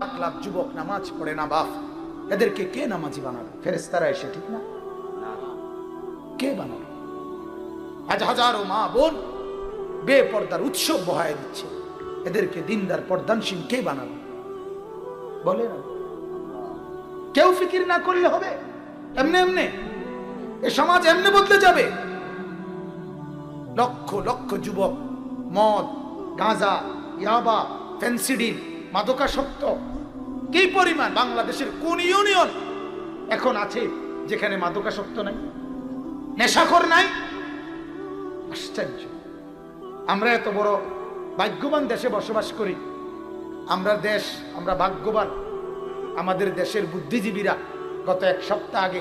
লাখ লাখ যুবক নামাজ পড়ে না বাপ, এদেরকে কে নামাজি বানাবে? ফেরেশতারা এসে, ঠিক না? কে বানাবে? আজ হাজারো মা বোন বেপর্দার উৎসব বহায় দিচ্ছে, এদেরকে দিনদার পর্দানশীল কে বানাবে? বলে না, কেউ ফিকির না করলে হবে? এমনি এমনি এ সমাজ এমনি বদলে যাবে? লক্ষ লক্ষ যুবক মদ, গাঁজা, ইয়াবা, ফেন্সিডিল, মাদকাসক্ত কি পরিমাণ! বাংলাদেশের কোন ইউনিয়ন এখন আছে যেখানে মাদকাসক্ত নাই, নেশাখোর নাই? আশ্চর্য! আমরা এত বড় ভাগ্যবান দেশে বসবাস করি, আমরা ভাগ্যবান। আমাদের দেশের বুদ্ধিজীবীরা গত এক সপ্তাহ আগে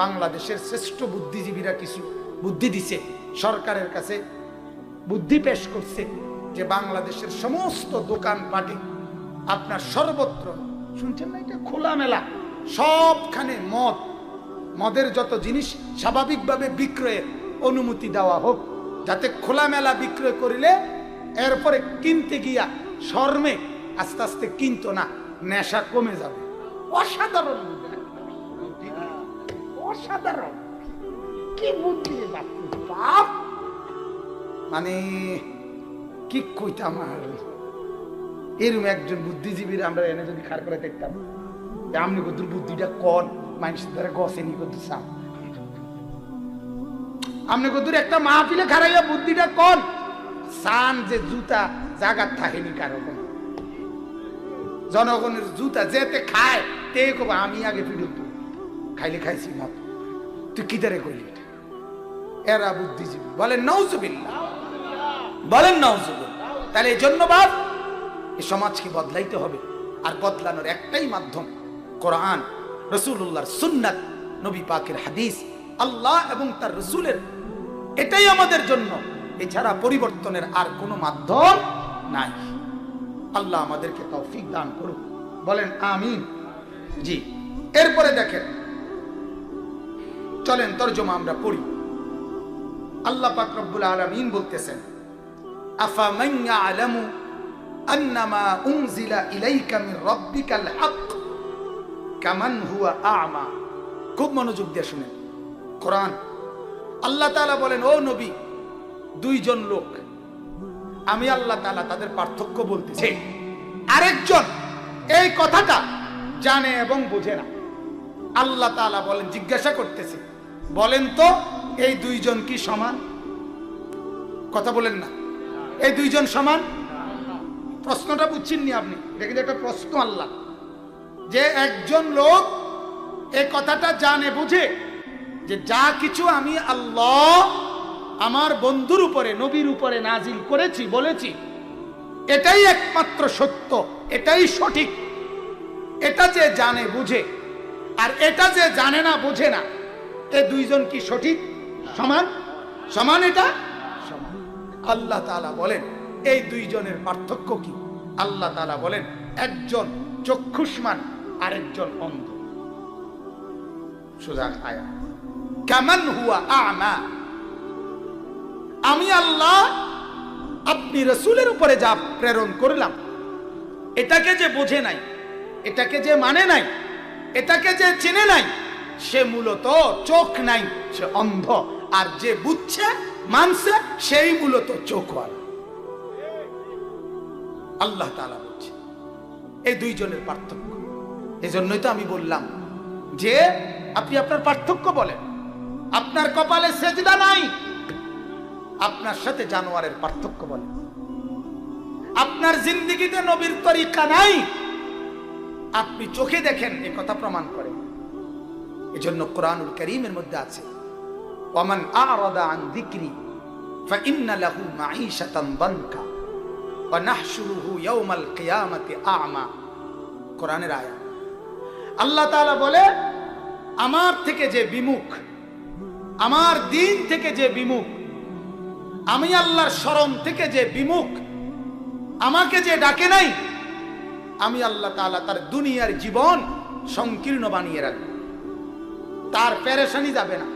বাংলাদেশের শ্রেষ্ঠ বুদ্ধিজীবীরা কিছু বুদ্ধি দিছে, সরকারের কাছে বুদ্ধি পেশ করছে যে বাংলাদেশের সমস্ত দোকানপাটে আপনার সর্বত্র, শুনছেন না, এটা খোলামেলা সবখানে মদের যত জিনিস স্বাভাবিকভাবে বিক্রয়ের অনুমতি দেওয়া হোক, যাতে খোলামেলা বিক্রয় করিলে এরপরে কিনতে গিয়া শর্মে আস্তে আস্তে কিনতো না, নেশা কমে যাবে। অসাধারণ, অসাধারণ কি বুদ্ধি বাপ! মানে কি কইতাম, আর এরকম একজন বুদ্ধিজীবীর আমরা এনে যদি খার করে দেখতাম, আমনি কদ্দুর বুদ্ধিটা কন মানুষের দ্বারা গছেনি কদ্দুর চাম, আমনি কদ্দুর একটা মাহফিলে খারাইয়া বুদ্ধিটা কন সান যে জুতা জাগাত থাকেনি কারো, জনগণের জুতা যেতে খায় তে কব আমি আগে ফিরত খাইলে খাইছি মত, তুই কি তারে কইলি? এরা বুদ্ধিজীবী। বলেন নাউজুবিল্লাহ, বলেন নাউজুবিল্লাহ। তাহলে এই জন্য বাপ, এই সমাজকে বদলাইতে হবে, আর বদলানোর একটাই মাধ্যম কোরআন, রাসূলুল্লাহর সুন্নাত, নবী পাকের হাদিস, আল্লাহ এবং তার রাসূলের, এটাই আমাদের জন্য। এছাড়া পরিবর্তনের আর কোনো মাধ্যম নাই। আল্লাহ আমাদেরকে তৌফিক দান করুক, বলেন আমিন। জি, এরপরে দেখেন, চলেন তরজমা আমরা পড়ি। আল্লাহ পাক রব্বুল আলামিন বলতেছেন, আফামান ইয়ালামু আন্নামা উনজিলা ইলাইকা মির রাব্বিকাল হক কামান হুয়া আ'মা। খুব মনোযোগ দিয়ে শুনেন কোরআন। আল্লাহ তাআলা বলেন, ও নবী, দুইজন লোক, আমি আল্লাহ তাআলা তাদের পার্থক্য বলতেছি। আরেকজন এই কথাটা জানে এবং বোঝে না। আল্লাহ তাআলা বলেন, জিজ্ঞাসা করতেছে, বলেন তো এই দুইজন কি সমান? কথা বলেন না, এই দুইজন সমান? প্রশ্নটা বুঝছেননি আপনি? এটা কিন্তু একটা প্রশ্ন। আল্লাহ যে একজন লোক এই কথাটা জানে বুঝে যে যা কিছু আমি আল্লাহ আমার বন্ধুর উপরে, নবীর উপরে নাজিল করেছি, বলেছি, এটাই একমাত্র সত্য, এটাই সঠিক, এটা যে জানে বুঝে, আর এটা যে জানে না বোঝে না, এই দুইজন কি সঠিক সমান? সমান, এটা সমান। আল্লাহ তাআলা বলেন এই দুইজনের পার্থক্য কি? আল্লাহ তাআলা বলেন, একজন চক্ষুষ্মান, আরেকজন অন্ধ। সোজা আয়াত, কামান হুয়া আ'মা। আমি আল্লাহ আপনি রাসূলের উপরে যা প্রেরণ করলাম, এটাকে যে বোঝে নাই, এটাকে যে মানে নাই, এটাকে যে চিনে নাই, সে মূলত চোখ নাই, সে অন্ধ। আর যে বুঝছে, মানছে, সেই মূলত চোখওয়ালা। আল্লাহ তাআলা বলছে এই দুইজনের পার্থক্য। এজন্যই তো আমি বললাম যে আপনি আপনার পার্থক্য বলেন। আপনার কপালে সেজদা নাই, আপনার সাথে জানোয়ারের পার্থক্য বলেন। আপনার জিন্দেগিতে নবীর তরিকা নাই, আপনি চোখে দেখেন, এ কথা প্রমাণ করে। এজন্য কোরআনুল কারীমের মধ্যে আছে, ওয়ামান আ'রাদা আন যিকরি ফাইন্না লাহু মাঈশাতান দানকা ওয়া নাহশুরুহু ইয়াওমাল কিয়ামাতি আ'মা। কোরআনের আয়াত। আল্লাহ তাআলা বলে, আমার থেকে যে বিমুখ, আমার দিন থেকে যে বিমুখ, আমি আল্লাহর শরণ থেকে যে বিমুখ, আমাকে যে ডাকে নাই, আমি আল্লাহ তাআলা তার দুনিয়ার জীবন সংকীর্ণ বানিয়ে রাখবো, তার পেরেশানি যাবে না।